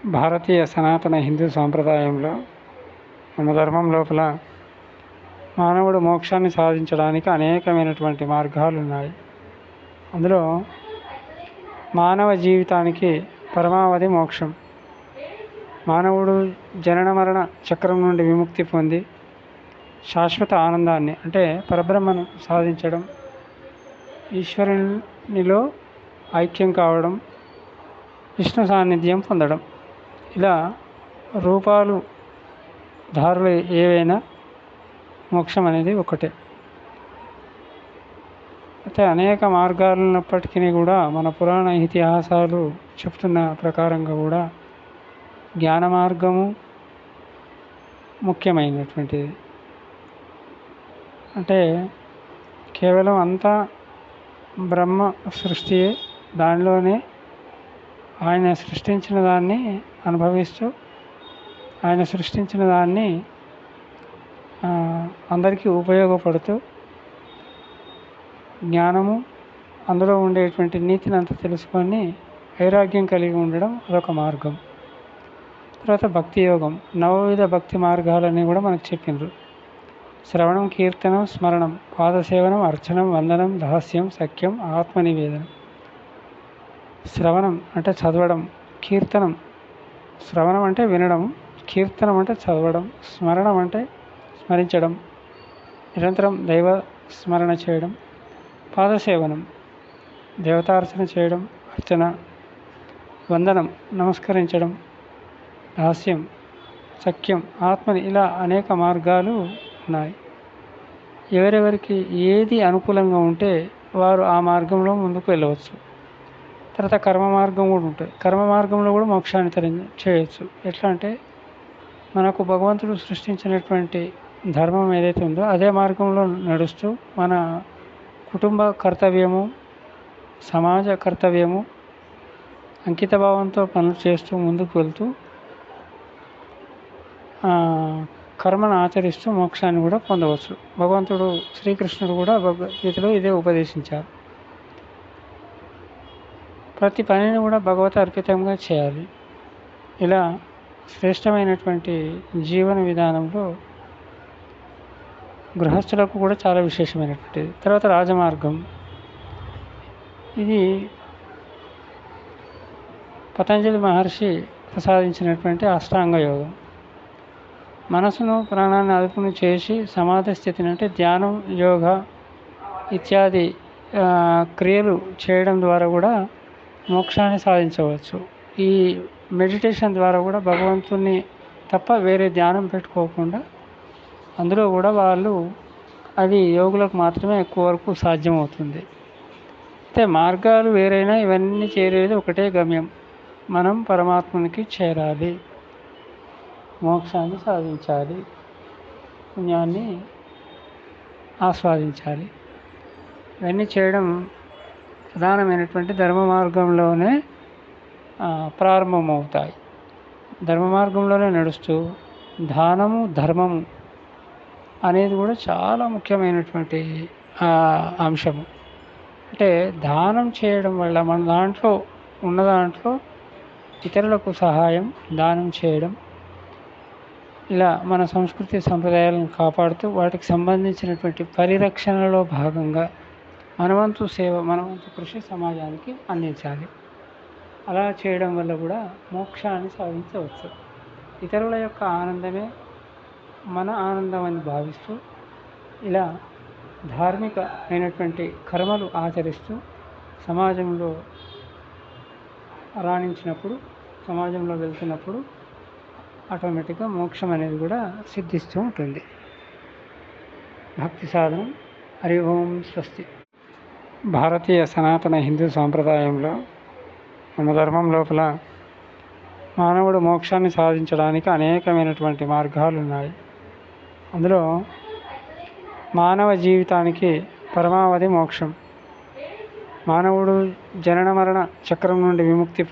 భారతీయ సనాతన హిందూ సాంప్రదాయంలో మన ధర్మం లోపల మానవుడు మోక్షాన్ని సాధించడానికి అనేకమైనటువంటి మార్గాలు ఉన్నాయి. అందులో మానవ జీవితానికి పరమావధి మోక్షం. మానవుడు జనన మరణ చక్రం నుండి విముక్తి పొంది శాశ్వత ఆనందాన్ని అంటే పరబ్రహ్మను సాధించడం, ఈశ్వరునిలో ఐక్యం కావడం, విష్ణు సాన్నిధ్యం పొందడం, ఇలా రూపాలు దారులు ఏవైనా మోక్షం అనేది ఒకటే. అయితే అనేక మార్గాలు ఉన్నప్పటికీ కూడా మన పురాణ ఇతిహాసాలు చెప్తున్న ప్రకారంగా కూడా జ్ఞాన మార్గము ముఖ్యమైనటువంటిది. అంటే కేవలం అంతా బ్రహ్మ సృష్టియే, దానిలోనే ఆయన సృష్టించిన దాన్ని అనుభవిస్తూ ఆయన సృష్టించిన దాన్ని అందరికీ ఉపయోగపడుతూ జ్ఞానము అందులో ఉండేటువంటి నీతిని అంతా తెలుసుకొని వైరాగ్యం కలిగి ఉండడం అదొక మార్గం. తర్వాత భక్తి యోగం, నవవిధ భక్తి మార్గాలని కూడా మనకు చెప్పిండ్రు. శ్రవణం, కీర్తనం, స్మరణం, పాదసేవనం, అర్చనం, వందనం, రహస్యం, సఖ్యం, ఆత్మనివేదనం. శ్రవణం అంటే చదవడం, కీర్తనం శ్రవణం అంటే వినడం, కీర్తనం అంటే చదవడం, స్మరణం అంటే స్మరించడం, నిరంతరం దైవ స్మరణ చేయడం, పాదసేవనం దేవతార్చన చేయడం, అర్చన, వందనం నమస్కరించడం, రహస్యం, సఖ్యం, ఆత్మని, ఇలా అనేక మార్గాలు ఉన్నాయి. ఎవరెవరికి ఏది అనుకూలంగా ఉంటే వారు ఆ మార్గంలో ముందుకు వెళ్ళవచ్చు. తర్వాత కర్మ మార్గం కూడా ఉంటుంది. కర్మ మార్గంలో కూడా మోక్షాన్ని చేయవచ్చు. ఎట్లా అంటే మనకు భగవంతుడు సృష్టించినటువంటి ధర్మం ఏదైతే ఉందో అదే మార్గంలో నడుస్తూ మన కుటుంబ కర్తవ్యము, సమాజ కర్తవ్యము, అంకిత భావంతో పనులు చేస్తూ ముందుకు వెళ్తూ కర్మను ఆచరిస్తూ మోక్షాన్ని కూడా పొందవచ్చు. భగవంతుడు శ్రీకృష్ణుడు కూడా భగవద్గీతలో ఇదే ఉపదేశించారు. ప్రతి పనిని కూడా భగవత్ అర్పితంగా చేయాలి. ఇలా శ్రేష్టమైనటువంటి జీవన విధానంలో గృహస్థులకు కూడా చాలా విశేషమైనటువంటిది. తర్వాత రాజమార్గం, ఇది పతంజలి మహర్షి ప్రసాదించినటువంటి అష్టాంగ యోగం. మనసును ప్రాణాన్ని అదుపును చేసి సమాధి స్థితిని అంటే ధ్యానం, యోగా ఇత్యాది క్రియలు చేయడం ద్వారా కూడా మోక్షాన్ని సాధించవచ్చు. ఈ మెడిటేషన్ ద్వారా కూడా భగవంతుని తప్ప వేరే ధ్యానం పెట్టుకోకుండా అందులో కూడా వాళ్ళు అది యోగులకు మాత్రమే ఎక్కువ వరకు సాధ్యమవుతుంది. అయితే మార్గాలు వేరైనా ఇవన్నీ చేరేది ఒకటే గమ్యం, మనం పరమాత్మనికి చేరాలి, మోక్షాన్ని సాధించాలి, పుణ్యాన్ని ఆస్వాదించాలి. ఇవన్నీ చేయడం ప్రధానమైనటువంటి ధర్మ మార్గంలోనే ప్రారంభమవుతాయి. ధర్మ మార్గంలోనే నడుస్తూ దానము, ధర్మము అనేది కూడా చాలా ముఖ్యమైనటువంటి అంశము. అంటే దానం చేయడం వల్ల మన దాంట్లో ఉన్న దాంట్లో ఇతరులకు సహాయం, దానం చేయడం, ఇలా మన సంస్కృతి సంప్రదాయాలను కాపాడుతూ వాటికి సంబంధించినటువంటి పరిరక్షణలో భాగంగా మనవంతు సేవ, మనవంతు కృషి సమాజానికి అందించాలి. అలా చేయడం వల్ల కూడా మోక్షాన్ని సాధించవచ్చు. ఇతరుల యొక్క ఆనందమే మన ఆనందం అని భావిస్తూ ఇలా ధార్మిక అయినటువంటి కర్మలు ఆచరిస్తూ సమాజంలో రాణించినప్పుడు, సమాజంలో వెళ్తున్నప్పుడు ఆటోమేటిక్గా మోక్షం అనేది కూడా సిద్ధిస్తూ ఉంటుంది. భక్తి సాధనం. హరి ఓం స్వస్తి. భారతీయ సనాతన హిందూ సాంప్రదాయంలో మన ధర్మం లోపల మానవుడు మోక్షాన్ని సాధించడానికి అనేకమైనటువంటి మార్గాలు ఉన్నాయి. అందులో మానవ జీవితానికి పరమావధి మోక్షం. మానవుడు జనన మరణ చక్రం నుండి విముక్తి